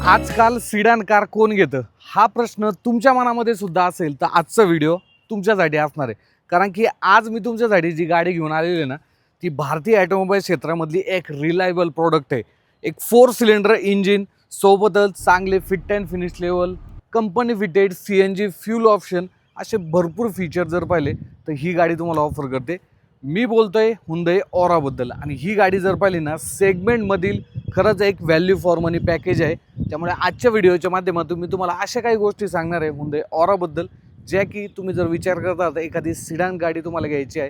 आजकाल sedan car कोण घेतं हा प्रश्न तुमच्या मनामध्ये सुद्धा असेल तर आजचा व्हिडिओ तुमच्यासाठी असणार आहे. कारण की आज मी तुमच्यासाठी जी गाडी घेऊन आलेली आहे ना, ती भारतीय ऑटोमोबाईल क्षेत्रामधली एक रिलायबल प्रोडक्ट आहे. एक 4 सिलेंडर इंजिन सोबतच चांगले fit and finish level, company fitted CNG fuel option, असे भरपूर फीचर जर पाहिले तर ही गाडी तुम्हाला ऑफर करते. मी बोलतोय Hyundai ऑराबद्दल. आणि ही गाडी जर पाहिली ना, सेगमेंटमधील खरंच एक व्हॅल्यू फॉर मनी पॅकेज आहे. त्यामुळे आजच्या व्हिडिओच्या माध्यमातून मी तुम्हाला अशा काही गोष्टी सांगणार आहे Hyundai ऑराबद्दल, ज्या की तुम्ही जर विचार करता तर एखादी सिडान गाडी तुम्हाला घ्यायची आहे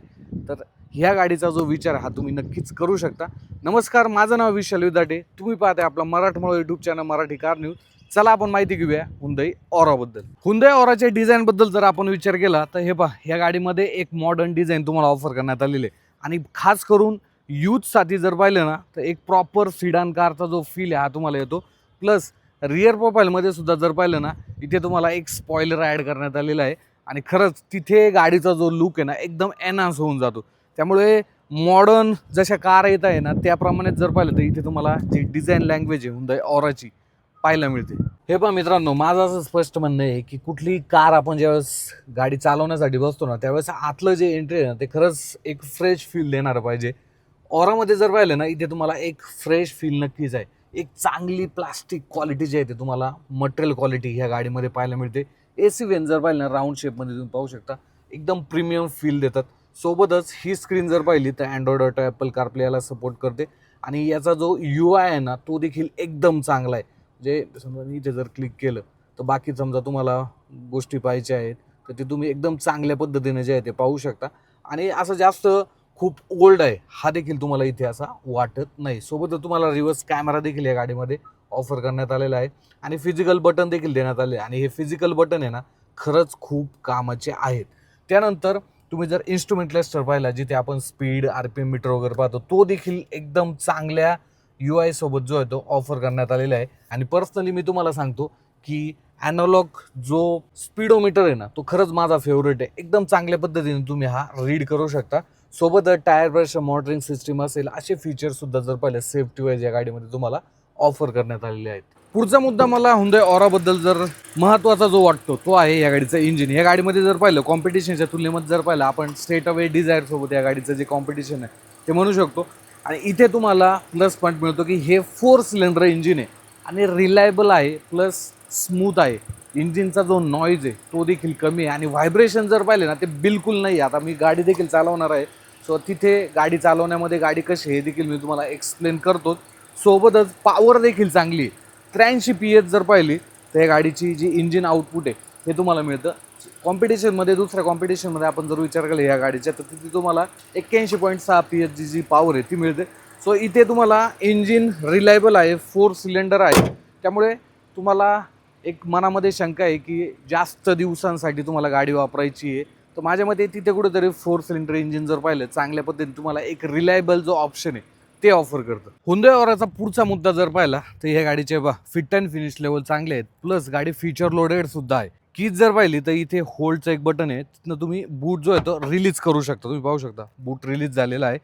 तर ह्या गाडीचा जो विचार हा तुम्ही नक्कीच करू शकता. नमस्कार, माझं नाव विशाल विदाटे. तुम्ही पाहताय आपला मराठमोळा YouTube channel Marathi car news. चला आपण माहिती घेऊया Hyundai ऑराबद्दल. Hyundai ऑराच्या डिझाईनबद्दल जर आपण विचार केला तर हे पहा, ह्या गाडीमध्ये एक मॉडर्न डिझाईन तुम्हाला ऑफर करण्यात आलेले आहे. आणि खास करून यूथसाठी जर पाहिलं ना तर एक प्रॉपर सिडान कारचा जो फील आहे हा तुम्हाला येतो. प्लस रिअर प्रोफाईलमध्ये सुद्धा जर पाहिलं ना, इथे तुम्हाला एक स्पॉइलर ॲड करण्यात आलेला आहे. आणि खरंच तिथे गाडीचा जो लुक आहे ना एकदम एनहान्स होऊन जातो. त्यामुळे मॉडर्न जशा कार येत आहे ना त्याप्रमाणेच जर पाहिलं तर इथे तुम्हाला जी डिझाईन लँग्वेज आहे Hyundai ऑराची पाहायला मिळते. हे पहा मित्रांनो, माझं असं स्पष्ट म्हणणं आहे की कुठली कार आपण ज्यावेळेस गाडी चालवण्यासाठी बसतो ना त्यावेळेस आतलं जे एंट्री आहे ना ते खरंच एक फ्रेश फील देणारं पाहिजे. ऑरामध्ये जर पाहिलं ना इथे तुम्हाला एक फ्रेश फील नक्कीच आहे. एक चांगली प्लास्टिक क्वालिटी जी आहे ते तुम्हाला मटेरियल क्वालिटी ह्या गाडीमध्ये पाहायला मिळते. AC वेन जर पाहिलं ना राऊंड शेपमध्ये तुम्ही पाहू शकता, एकदम प्रीमियम फील देतात. सोबतच ही स्क्रीन जर पाहिली तर अँड्रॉइड ऑटो, ॲपल कारप्ले याला सपोर्ट करते. आणि याचा जो UI आहे ना तो देखील एकदम चांगला आहे. जे समजा इथे जर क्लिक केलं तर बाकी समजा तुम्हाला गोष्टी पाहायच्या आहेत तर ते तुम्ही एकदम चांगल्या पद्धतीने जे आहे ते पाहू शकता. आणि असं जास्त खूप ओल्ड आहे हा देखील तुम्हाला इथे असा वाटत नाही. सोबतच तुम्हाला रिव्हर्स कॅमेरा देखील या गाडीमध्ये ऑफर करण्यात आलेला आहे. आणि फिजिकल बटन देखील देण्यात आले. आणि हे फिजिकल बटन आहे ना खरंच खूप कामाचे आहेत. त्यानंतर तुम्ही जर इन्स्ट्रुमेंट क्लस्टर पाहिला, जिथे आपण स्पीड, RPM मीटर वगैरे पाहतो, तो देखील एकदम चांगल्या UI सोबत जो आहे तो ऑफर करण्यात आलेला आहे. आणि पर्सनली मी तुम्हाला सांगतो की ॲनालॉग जो स्पीडोमीटर आहे ना तो खरंच माझा फेवरेट आहे. एकदम चांगल्या पद्धतीने तुम्ही हा रीड करू शकता. सोबतच टायर प्रेशर मॉनिटरिंग सिस्टीम असेल, असे फीचरसुद्धा जर पाहिलं सेफ्टी वाईज या गाडीमध्ये तुम्हाला ऑफर करण्यात आलेले आहेत. पुढचा मुद्दा मला Hyundai ऑराबद्दल जर महत्त्वाचा जो वाटतो तो आहे या गाडीचं इंजिन. या गाडीमध्ये जर पाहिलं कॉम्पिटिशनच्या तुलनेमध्ये जर पाहिलं आपण स्ट्रेट अवे डिझायरसोबत या गाडीचं जे कॉम्पिटिशन आहे ते म्हणू शकतो. आणि इथे तुम्हाला प्लस पॉईंट मिळतो की हे 4 सिलेंडर इंजिन आहे आणि रिलायबल आहे, प्लस स्मूथ आहे. इंजिनचा जो नॉईज आहे तो देखील कमी आहे. आणि व्हायब्रेशन जर पाहिले ना ते बिलकुल नाही. आता मी गाडी देखील चालवणार आहे, सो तिथे गाडी चालवण्यामध्ये गाडी कशी हे देखील मी तुम्हाला एक्सप्लेन करतो. सोबतच पॉवर देखील चांगली आहे. 83 PS जर पाहिली तर या गाडीची जी इंजिन आउटपुट आहे हे तुम्हाला मिळतं. कॉम्पिटिशनमध्ये दुसऱ्या कॉम्पिटिशनमध्ये आपण जर विचार केला या गाडीच्या तर तिथे तुम्हाला 81.6 PS जी पॉवर आहे ती मिळते. सो इथे तुम्हाला इंजिन रिलायबल आहे, 4 सिलेंडर आहे. त्यामुळे तुम्हाला एक मनामध्ये शंका आहे की जास्त दिवसांसाठी तुम्हाला गाडी वापरायची आहे तर माझ्या मते तिथे कुठेतरी 4 सिलेंडर इंजिन जर पाहिलं चांगल्या पद्धतीने तुम्हाला एक रिलायबल जो ऑप्शन आहे ते ऑफर करतं. Hyundai ऑराचा पुढचा मुद्दा जर पाहिला तर ह्या गाडीचे फिट अँड फिनिश लेवल चांगले आहेत. प्लस गाडी फीचर लोडेड सुद्धा आहे. कीज जर पाहिली तर इथे होल्डचं एक बटन आहे, तिथनं तुम्ही बूट जो आहे तो रिलीज करू शकता. तुम्ही पाहू शकता बूट रिलीज झालेला आहे.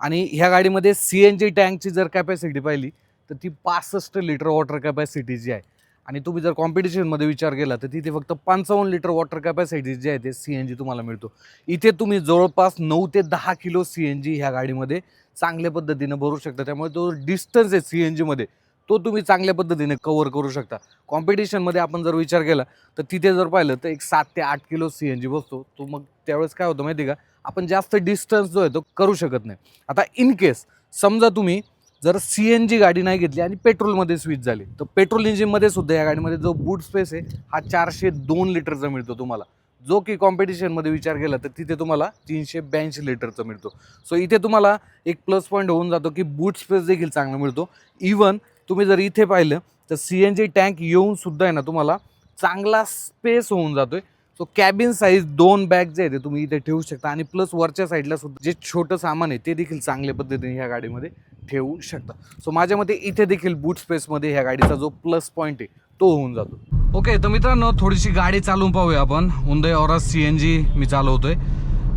आणि ह्या गाडीमध्ये CNG टँकची जर कॅपॅसिटी पाहिली तर ती 65 लिटर वॉटर कॅपॅसिटीची आहे. आणि तुम्ही जर कॉम्पिटिशनमध्ये विचार केला तर तिथे फक्त 55 लिटर वॉटर कॅपॅसिटी जे आहे ते CNG तुम्हाला मिळतो. इथे तुम्ही जवळपास 9 ते 10 किलो CNG ह्या गाडीमध्ये चांगल्या पद्धतीने भरू शकता. त्यामुळे तो डिस्टन्स आहे CNGमध्ये तो तुम्ही चांगल्या पद्धतीने कव्हर करू शकता. कॉम्पिटिशनमध्ये आपण जर विचार केला तर तिथे जर पाहिलं तर एक 7 ते 8 किलो CNG बसतो. तो मग त्यावेळेस काय होतं माहिती आहे का, आपण जास्त डिस्टन्स जो आहे तो करू शकत नाही. आता इन केस समजा तुम्ही जर CNG गाडी नाही घेतली आणि पेट्रोलमध्ये स्विच झाली तर पेट्रोल इंजिनमध्ये सुद्धा या गाडीमध्ये जो बूट स्पेस आहे हा 402 लिटरचा मिळतो तुम्हाला. जो की कॉम्पिटिशनमध्ये विचार केला तर तिथे तुम्हाला 382 लिटरचा मिळतो. सो इथे तुम्हाला एक प्लस पॉईंट होऊन जातो की बूट स्पेस देखील चांगला मिळतो. इवन तुम्ही जर इथे पाहिलं तर CNG टँक येऊन सुद्धा आहे ना तुम्हाला चांगला स्पेस होऊन जातोय. सो कॅबिन साईज 2 बॅग जे आहे ते तुम्ही इथे ठेवू शकता. आणि प्लस वरच्या साईडला सुद्धा जे छोटं सामान आहे ते देखील चांगल्या पद्धतीने ह्या गाडीमध्ये ठेवू शकता. सो माझ्या मते इथे देखील बूट स्पेसमध्ये ह्या गाडीचा जो प्लस पॉईंट आहे तो होऊन जातो. ओके, तर मित्रांनो थोडीशी गाडी चालवून पाहूया आपण. Hyundai ऑरा CNG मी चालवतोय.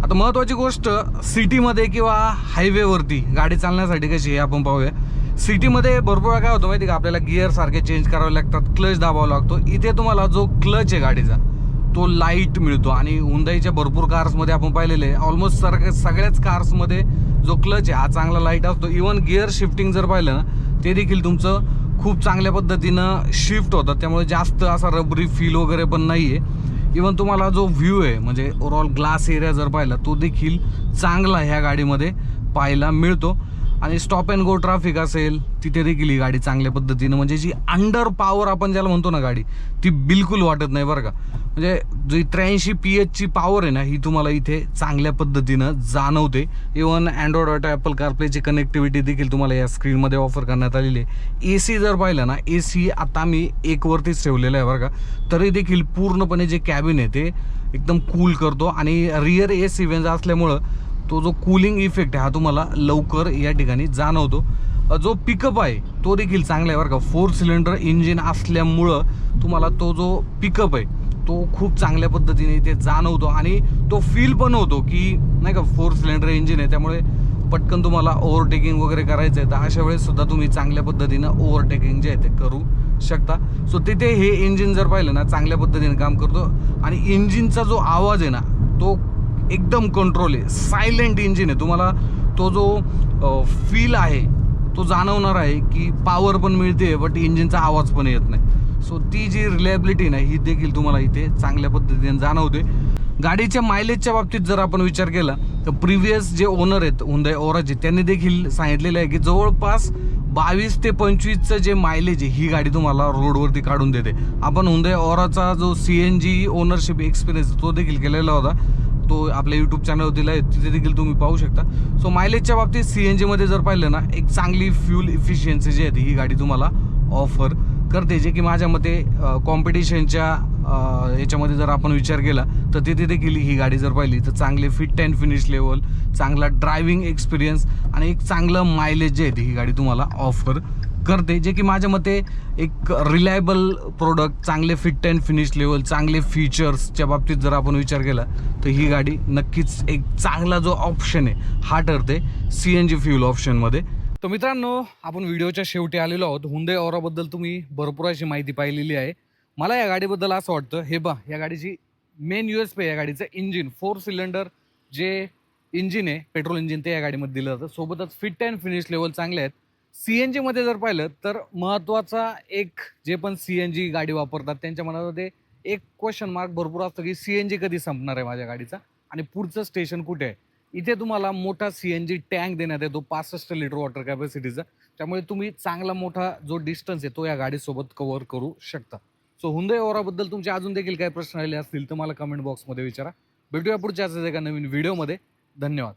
आता महत्त्वाची गोष्ट सिटीमध्ये किंवा हायवेवरती गाडी चालण्यासाठी कशी आहे आपण पाहूया. सिटीमध्ये भरपूर वेळा काय होतं माहिती का, आपल्याला गिअर सारखे चेंज करावे लागतात, क्लच दाबावा लागतो. इथे तुम्हाला जो क्लच आहे गाडीचा तो लाईट मिळतो. आणि हुंदाईच्या भरपूर कार्समध्ये आपण पाहिलेले आहे, ऑलमोस्ट सगळ्याच कार्समध्ये जो क्लच आहे हा चांगला लाईट असतो. इवन गिअर शिफ्टिंग जर पाहिलं ना ते देखील तुमचं खूप चांगल्या पद्धतीनं शिफ्ट होतं, त्यामुळे जास्त असा रबरी फील वगैरे पण नाही आहे. इवन तुम्हाला जो व्ह्यू आहे म्हणजे ओव्हरऑल ग्लास एरिया जर पाहिला तो देखील चांगला ह्या गाडीमध्ये पाहायला मिळतो. आणि स्टॉप अँड गो ट्रॅफिक असेल तिथे देखील ही गाडी चांगल्या पद्धतीनं, म्हणजे जी अंडर पॉवर आपण ज्याला म्हणतो ना गाडी, ती बिलकुल वाटत नाही बरं का. म्हणजे जी 83 PHची पॉवर आहे ना ही तुम्हाला इथे चांगल्या पद्धतीनं जाणवते. इवन अँड्रॉइड ऑटो, ॲपल कारप्लेची कनेक्टिव्हिटी देखील तुम्हाला या स्क्रीनमध्ये ऑफर करण्यात आलेली आहे. AC जर पाहिलं ना, AC आता मी 1 वरतीच ठेवलेलं आहे बरं का, तरी देखील पूर्णपणे जे कॅबिन आहे ते एकदम कूल करतो. आणि रिअर AC वेंज असल्यामुळं तो जो कूलिंग इफेक्ट आहे हा तुम्हाला लवकर या ठिकाणी जाणवतो. जो पिकअप आहे तो देखील चांगला आहे बरं का. 4 सिलेंडर इंजिन असल्यामुळं तुम्हाला तो जो पिकअप आहे तो खूप चांगल्या पद्धतीने इथे जाणवतो. आणि तो फील पण होतो की नाही का 4 सिलेंडर इंजिन आहे, त्यामुळे पटकन तुम्हाला ओव्हरटेकिंग वगैरे करायचं आहे तर अशा वेळेस सुद्धा तुम्ही चांगल्या पद्धतीनं ओव्हरटेकिंग जे आहे ते करू शकता. सो तिथे हे इंजिन जर पाहिलं ना चांगल्या पद्धतीने काम करतो. आणि इंजिनचा जो आवाज आहे ना तो एकदम कंट्रोल आहे, सायलेंट इंजिन आहे. तुम्हाला तो जो फील आहे तो जाणवणार आहे की पॉवर पण मिळते बट इंजिनचा आवाज पण येत नाही. सो ती जी रिलायबिलिटी ना ही देखील तुम्हाला इथे चांगल्या पद्धतीने जाणवते. गाडीच्या मायलेजच्या बाबतीत जर आपण विचार केला तर प्रिव्हियस जे ओनर आहेत हुंदाई ओराचे त्यांनी देखील सांगितलेलं आहे की जवळपास 22 ते 25चं जे मायलेज आहे ही गाडी तुम्हाला रोडवरती काढून देते. आपण हुंदाई ओराचा जो CNG ओनरशिप एक्सपिरियन्स तो देखील केलेला होता, तो आपल्या यूट्यूब चॅनलवर दिला आहे, तिथे देखील तुम्ही पाहू शकता. सो मायलेजच्या बाबतीत CNGमध्ये जर पाहिलं ना एक चांगली फ्यूल इफिशियन्सी जी आहे ही गाडी तुम्हाला ऑफर करते, जे की माझ्या मते कॉम्पिटिशनच्या याच्यामध्ये जर आपण विचार केला तर तिथे देखील ही गाडी जर पाहिली तर चांगले फिट अँड फिनिश लेवल, चांगला ड्रायव्हिंग एक्सपिरियन्स आणि एक चांगलं मायलेज जे आहे ही गाडी तुम्हाला ऑफर करते, जे की माझ्या मते एक रिलायबल प्रोडक्ट, चांगले फिट अँड फिनिश लेवल, चांगले फीचर्सच्या बाबतीत जर आपण विचार केला तर ही गाडी नक्कीच एक चांगला जो ऑप्शन आहे हा ठरते CNG फ्यूल ऑप्शनमध्ये. तर मित्रांनो आपण व्हिडिओच्या शेवटी आलेलो आहोत. हुंदाई ओराबद्दल तुम्ही भरपूर अशी माहिती पाहिलेली आहे. मला या गाडीबद्दल असं वाटतं, हे या गाडीची मेन USP या गाडीचं इंजिन, 4 सिलेंडर जे इंजिन आहे पेट्रोल इंजिन ते या गाडीमध्ये दिलं जातं. सोबतच फिट अँड फिनिश लेवल चांगले आहेत. CNGमध्ये जर पाहिलं तर महत्त्वाचा एक जे पण CNG गाडी वापरतात त्यांच्या मनामध्ये एक क्वेश्चन मार्क भरपूर असतं की CNG कधी संपणार आहे माझ्या गाडीचा आणि पुढचं स्टेशन कुठे आहे. इथे तुम्हाला मोठा CNG टँक देण्यात येतो 65 लिटर वॉटर कॅपॅसिटीचा, त्यामुळे तुम्ही चांगला मोठा जो डिस्टन्स आहे तो या गाडीसोबत कव्हर करू शकता. सो हुंदाई ओराबद्दल तुमचे अजून देखील काही प्रश्न आले असतील तर मला कमेंट बॉक्समध्ये विचारा. भेटूया पुढच्या एका नवीन व्हिडिओमध्ये. धन्यवाद.